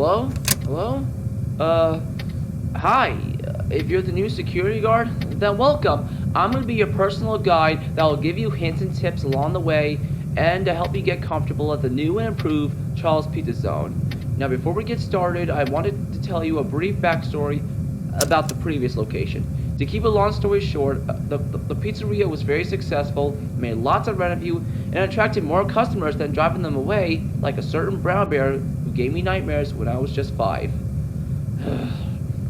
Hello? Hello? Uh, Hi. If you're the new security guard, then welcome. I'm gonna be your personal guide that will give you hints and tips along the way and to help you get comfortable at the new and improved Charles Pizza Zone. Now, before we get started, I wanted to tell you a brief backstory about the previous location. To keep a long story short, the pizzeria was very successful, made lots of revenue, and attracted more customers than driving them away, like a certain brown bear who gave me nightmares when I was just 5.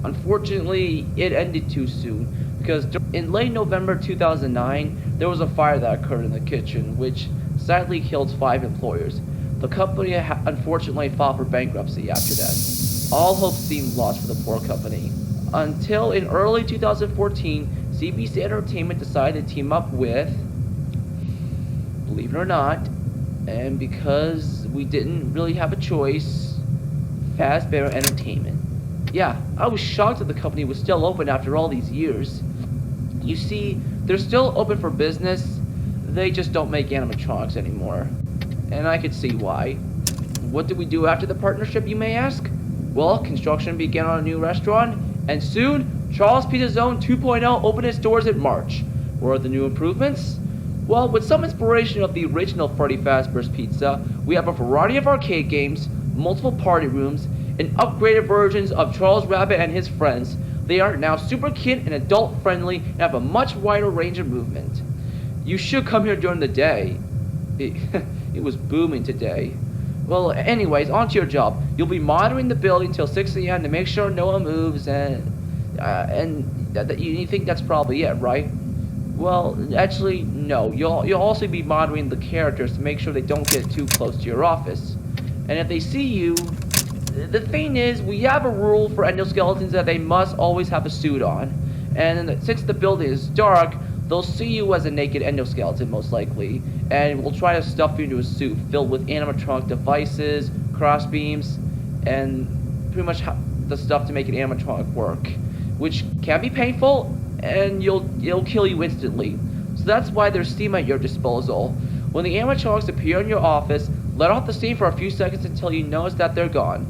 Unfortunately, it ended too soon because in late November 2009, there was a fire that occurred in the kitchen, which sadly killed 5 employees. The company unfortunately filed for bankruptcy after that. All hope seemed lost for the poor company. Until in early 2014, CBC Entertainment decided to team up with, believe it or not, and because we didn't really have a choice, Fazbear Entertainment. Yeah, I was shocked that the company was still open after all these years. You see, they're still open for business, they just don't make animatronics anymore. And I could see why. What did we do after the partnership, you may ask? Well, construction began on a new restaurant, and soon, Charles Pizza Zone 2.0 opened its doors in March. What are the new improvements? Well, with some inspiration of the original Freddy Fazbear's Pizza, we have a variety of arcade games, multiple party rooms, and upgraded versions of Charles Rabbit and his friends. They are now super kid and adult friendly and have a much wider range of movement. You should come here during the day. It was booming today. Well, anyways, on to your job. You'll be monitoring the building till 6 a.m. to make sure no one moves, and you think that's probably it, right? Well, actually, no. You'll also be monitoring the characters to make sure they don't get too close to your office. And if they see you, the thing is, we have a rule for endoskeletons that they must always have a suit on. And since the building is dark, they'll see you as a naked endoskeleton, most likely, and will try to stuff you into a suit filled with animatronic devices, crossbeams, and pretty much the stuff to make an animatronic work, which can be painful, and it'll kill you instantly. So that's why there's steam at your disposal. When the animatronics appear in your office, let off the steam for a few seconds until you notice that they're gone.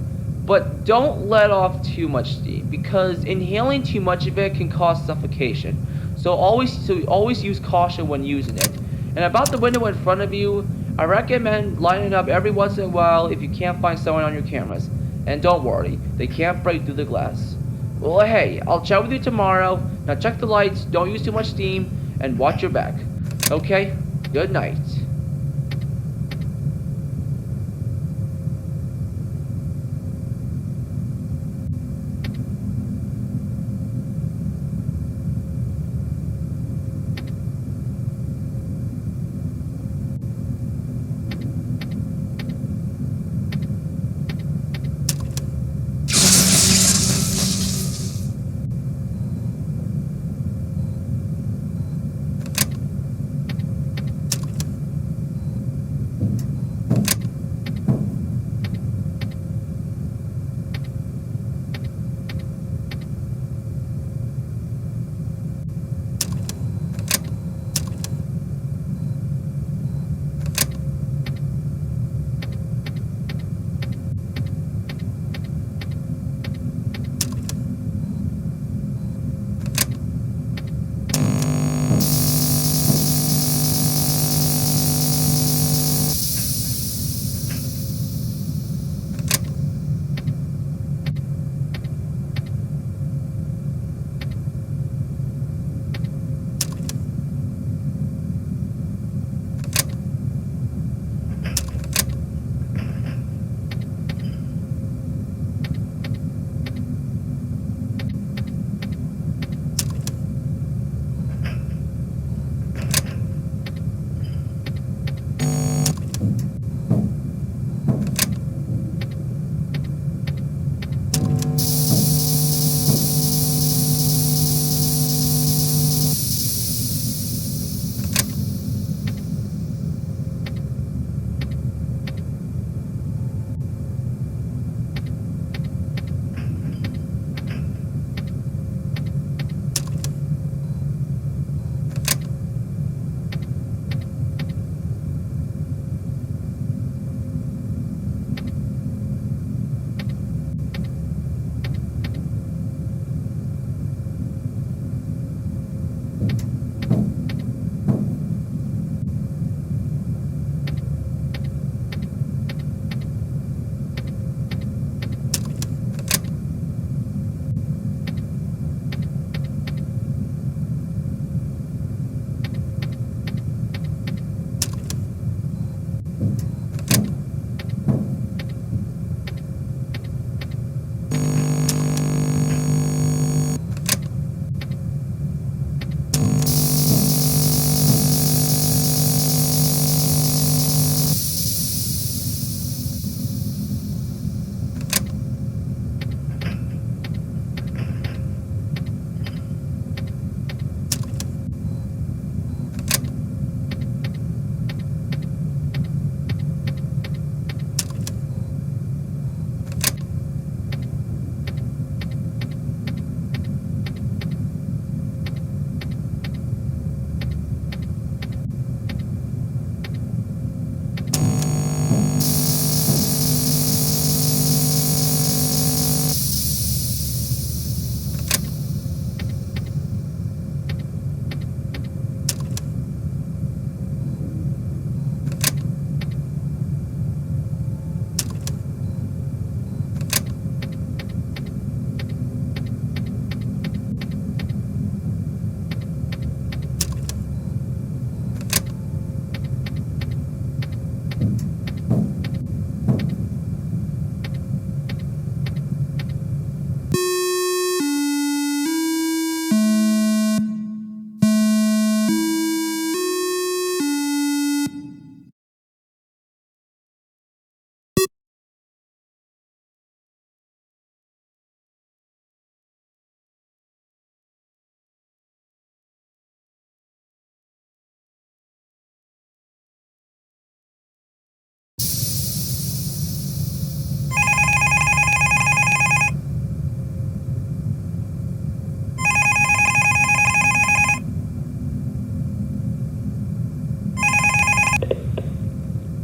But don't let off too much steam, because inhaling too much of it can cause suffocation. So always use caution when using it. And about the window in front of you, I recommend lining up every once in a while if you can't find someone on your cameras. And don't worry, they can't break through the glass. Well, hey, I'll chat with you tomorrow. Now check the lights, don't use too much steam, and watch your back. Okay? Good night.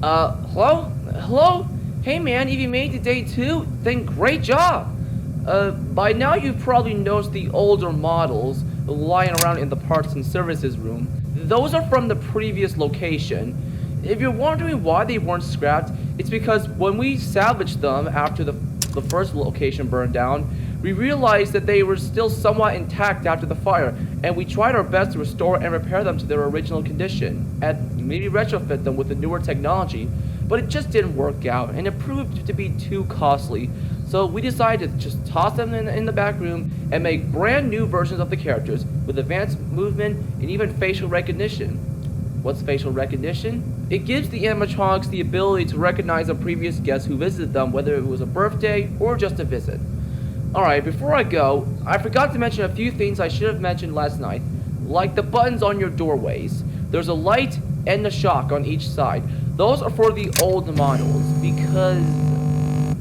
Hello? Hello? Hey man, if you made it to day 2, then great job! By now you've probably noticed the older models lying around in the parts and services room. Those are from the previous location. If you're wondering why they weren't scrapped, it's because when we salvaged them after the first location burned down, we realized that they were still somewhat intact after the fire, and we tried our best to restore and repair them to their original condition, and maybe retrofit them with the newer technology, but it just didn't work out, and it proved to be too costly. So we decided to just toss them in the back room and make brand new versions of the characters with advanced movement and even facial recognition. What's facial recognition? It gives the animatronics the ability to recognize a previous guest who visited them, whether it was a birthday or just a visit. Alright, before I go, I forgot to mention a few things I should have mentioned last night, like the buttons on your doorways. There's a light and a shock on each side. Those are for the old models, because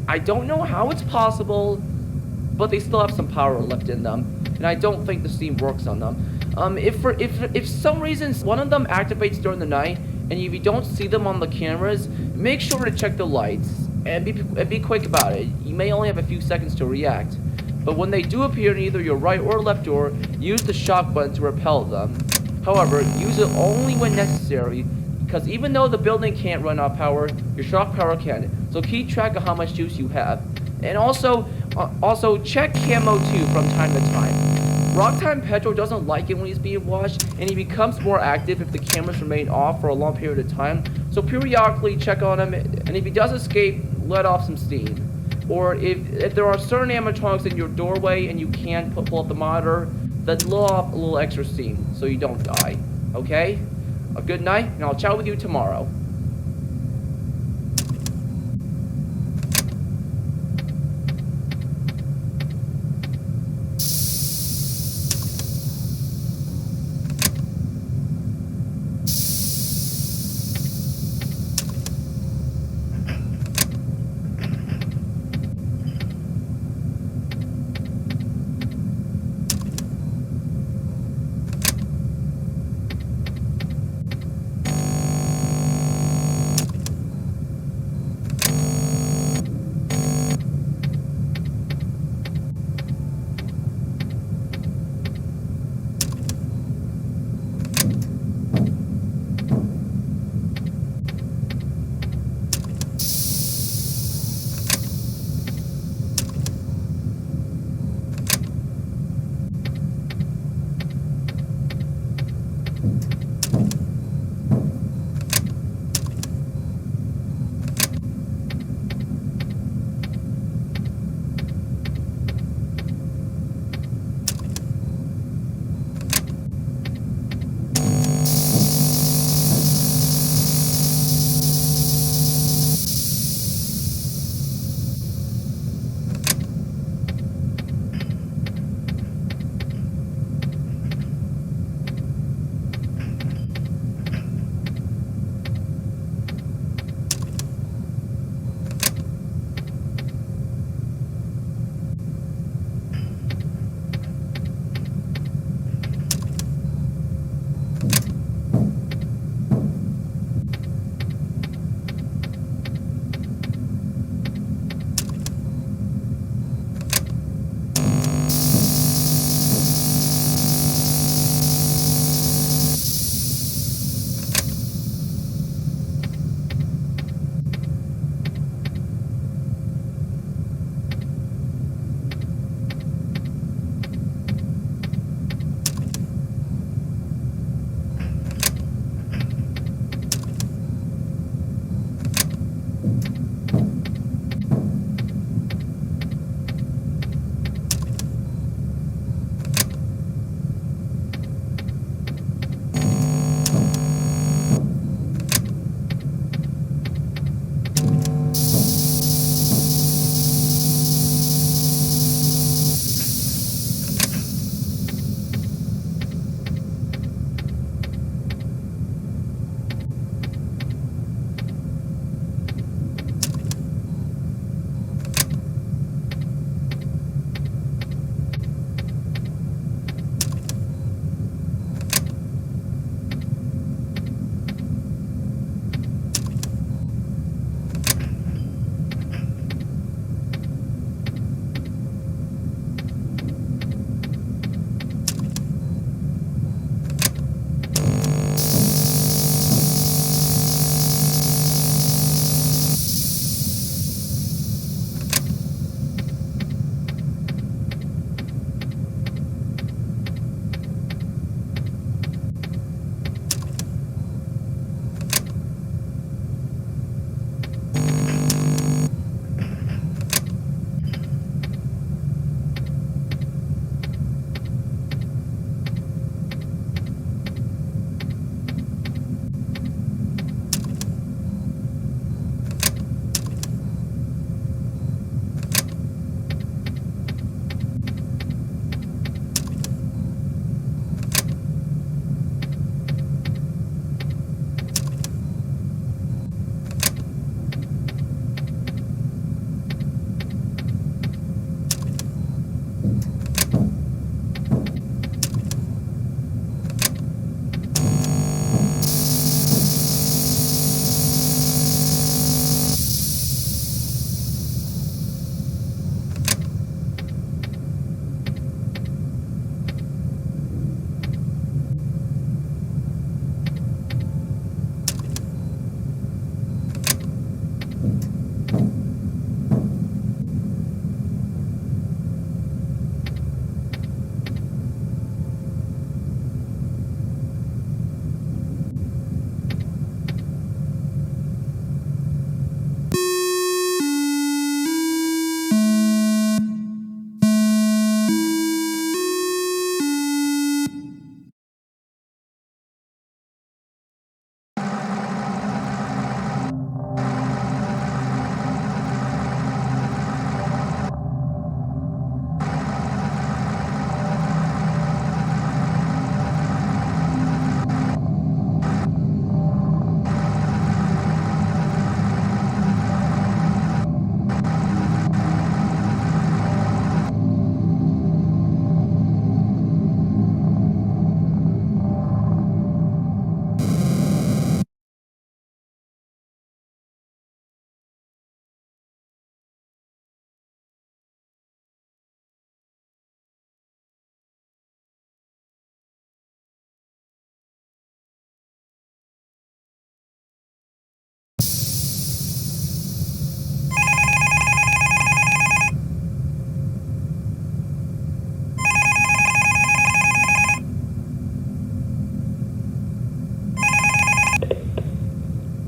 I don't know how it's possible, but they still have some power left in them, and I don't think the steam works on them. If some reason one of them activates during the night, and if you don't see them on the cameras, make sure to check the lights, and be quick about it. You may only have a few seconds to react. But when they do appear in either your right or left door, use the shock button to repel them. However, use it only when necessary, because even though the building can't run off power, your shock power can. So keep track of how much juice you have. And also check Camo 2 from time to time. Rocktime Petro doesn't like it when he's being watched, and he becomes more active if the cameras remain off for a long period of time. So periodically check on him, and if he does escape, let off some steam. Or if there are certain animatronics in your doorway and you can't pull up the monitor, then let off a little extra steam so you don't die. Okay? A good night, and I'll chat with you tomorrow.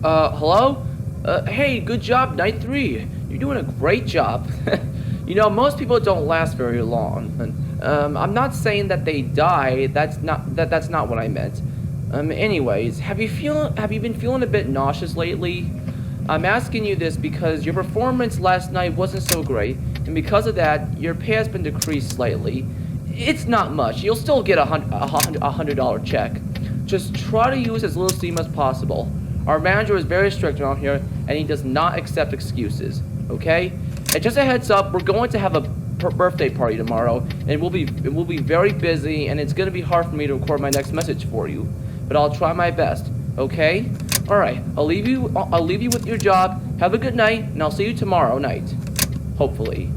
Hello? Hey, good job, Night 3. You're doing a great job. You know, most people don't last very long. I'm not saying that they die. That's not what I meant. Anyways, have you been feeling a bit nauseous lately? I'm asking you this because your performance last night wasn't so great, and because of that, your pay has been decreased slightly. It's not much. You'll still get a $100 check. Just try to use as little steam as possible. Our manager is very strict around here, and he does not accept excuses. Okay? And just a heads up, we're going to have a birthday party tomorrow, and we'll be very busy, and it's gonna be hard for me to record my next message for you. But I'll try my best. Okay? All right. I'll leave you with your job. Have a good night, and I'll see you tomorrow night. Hopefully.